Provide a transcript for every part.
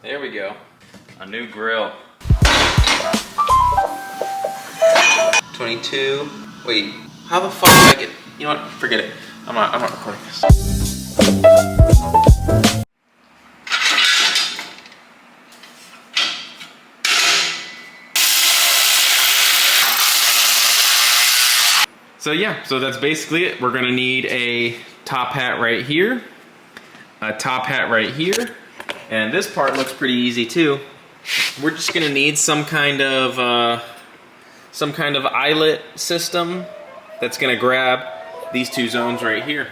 There we go. A new grill. 22. Wait, how the fuck did I get? You know what? Forget it. I'm not recording this. So yeah, so that's basically it. We're gonna need a top hat right here, a top hat right here, and this part looks pretty easy too. We're just gonna need some kind of eyelet system that's gonna grab these two zones right here.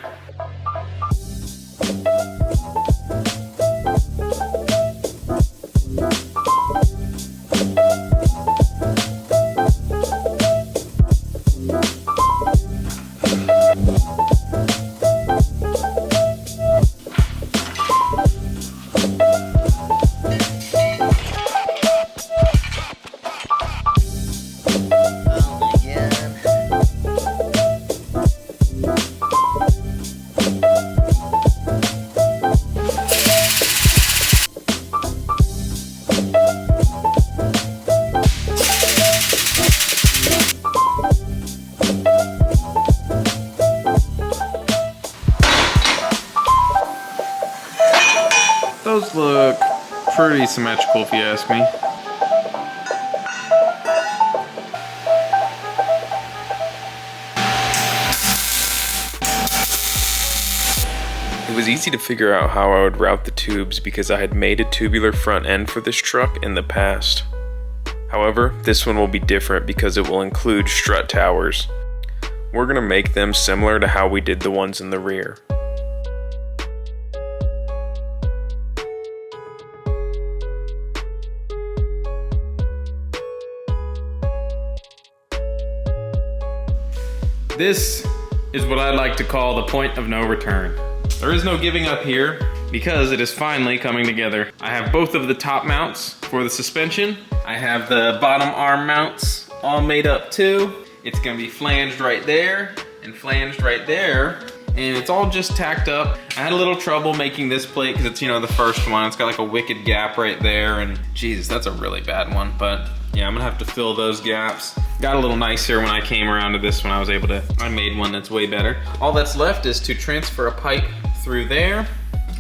Those look pretty symmetrical if you ask me. It was easy to figure out how I would route the tubes because I had made a tubular front end for this truck in the past. However, this one will be different because it will include strut towers. We're going to make them similar to how we did the ones in the rear. This is what I like to call the point of no return. There is no giving up here because it is finally coming together. I have both of the top mounts for the suspension. I have the bottom arm mounts all made up too. It's gonna be flanged right there and flanged right there. And it's all just tacked up. I had a little trouble making this plate because it's, you know, the first one. It's got like a wicked gap right there, and Jesus, that's a really bad one. But yeah, I'm gonna have to fill those gaps. Got a little nicer when I came around to this one. I made one that's way better. All that's left is to transfer a pipe through there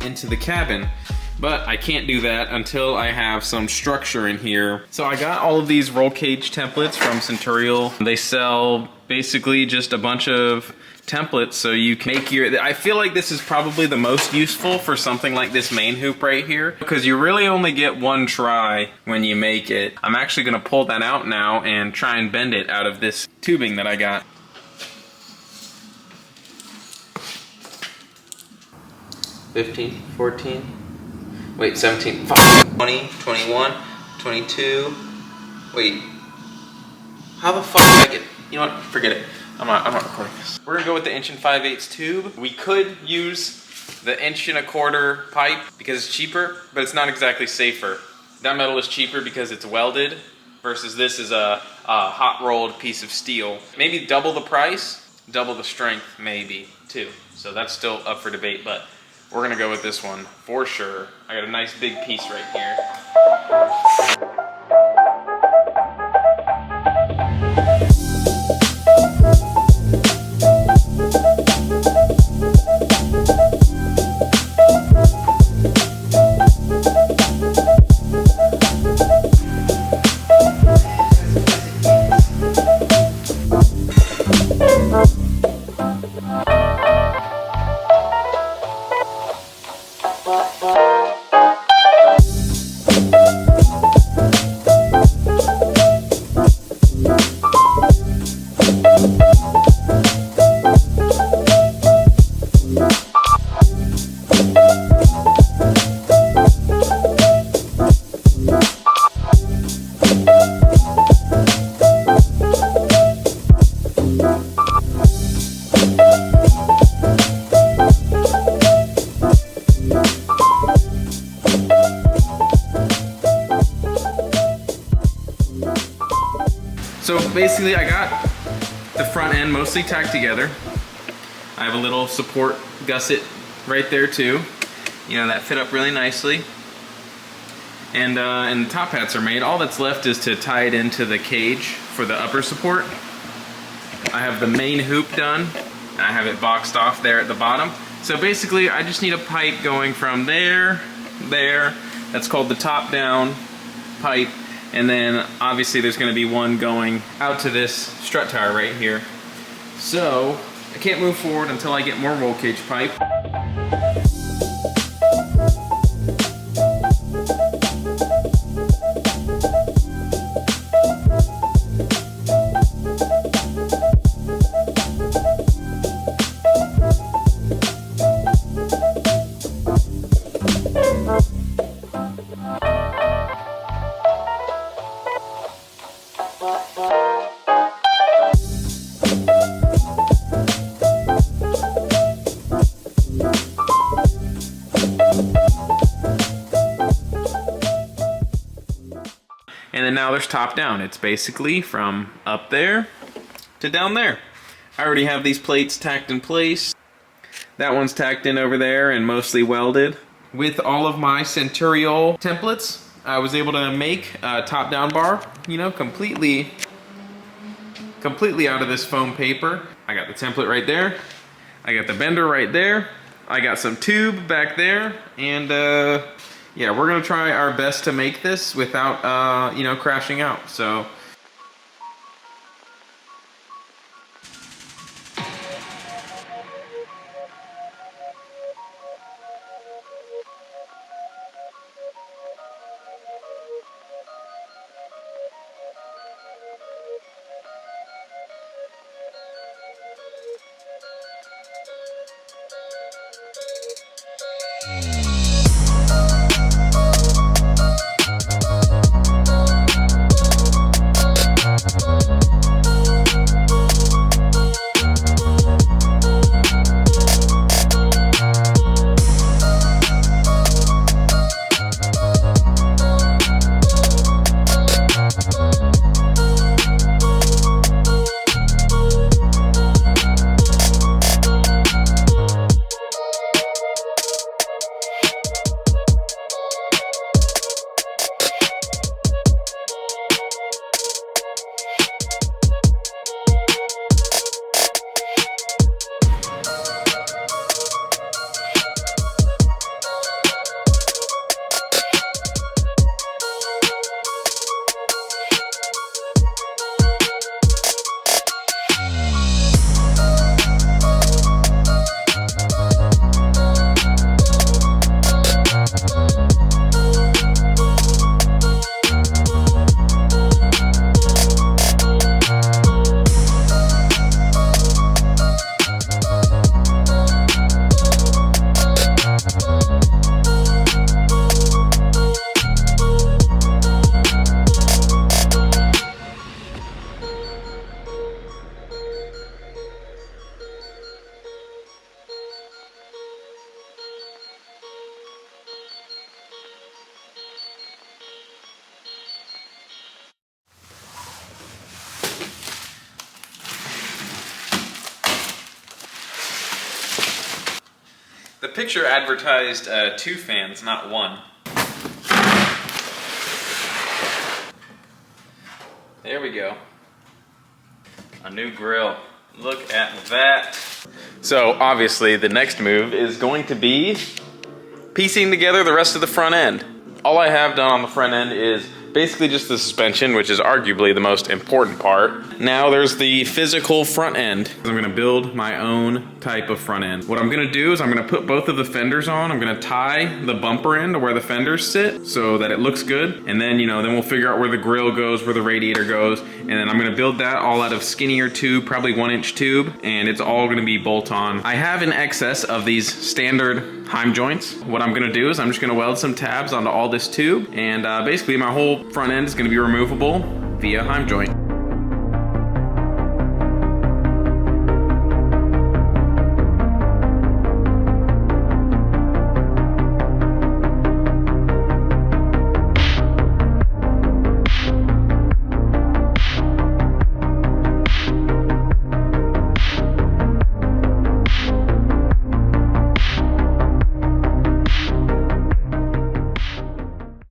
into the cabin. But I can't do that until I have some structure in here. So I got all of these roll cage templates from Centurial. They sell basically just a bunch of templates so you can make your, I feel like this is probably the most useful for something like this main hoop right here because you really only get one try when you make it. I'm actually gonna pull that out now and try and bend it out of this tubing that I got. $15, $14, wait, $17, $20, $21, $22, wait, how the fuck did I get, you know what, forget it. I'm not recording this. We're gonna go with the 1 5/8" tube. We could use the 1 1/4" pipe because it's cheaper, but it's not exactly safer. That metal is cheaper because it's welded versus this is a hot rolled piece of steel. Maybe double the price, double the strength maybe too. So that's still up for debate, but we're gonna go with this one for sure. I got a nice big piece right here. So basically I got the front end mostly tacked together. I have a little support gusset right there too. You know, that fit up really nicely. and the top hats are made. All that's left is to tie it into the cage for the upper support. I have the main hoop done, and I have it boxed off there at the bottom. So basically, I just need a pipe going from there, that's called the top down pipe, and then obviously there's going to be one going out to this strut tire right here. So I can't move forward until I get more roll cage pipe. And then now there's top down. It's basically from up there to down there. I already have these plates tacked in place. That one's tacked in over there and mostly welded. With all of my Centuriol templates, I was able to make a top down bar, you know, completely out of this foam paper. I got the template right there. I got the bender right there. I got some tube back there, and yeah, we're gonna try our best to make this without, you know, crashing out. So. The picture advertised 2 fans, not 1. There we go. A new grill. Look at that. So obviously the next move is going to be piecing together the rest of the front end. All I have done on the front end is basically just the suspension, which is arguably the most important part. Now there's the physical front end. I'm gonna build my own type of front end. What I'm gonna do is I'm gonna put both of the fenders on. I'm gonna tie the bumper end to where the fenders sit so that it looks good. And then, you know, then we'll figure out where the grill goes, where the radiator goes. And then I'm gonna build that all out of skinnier tube, probably 1-inch tube. And it's all gonna be bolt on. I have an excess of these standard Heim joints. What I'm gonna do is I'm just gonna weld some tabs onto all this tube. And basically my whole front end is gonna be removable via Heim joint.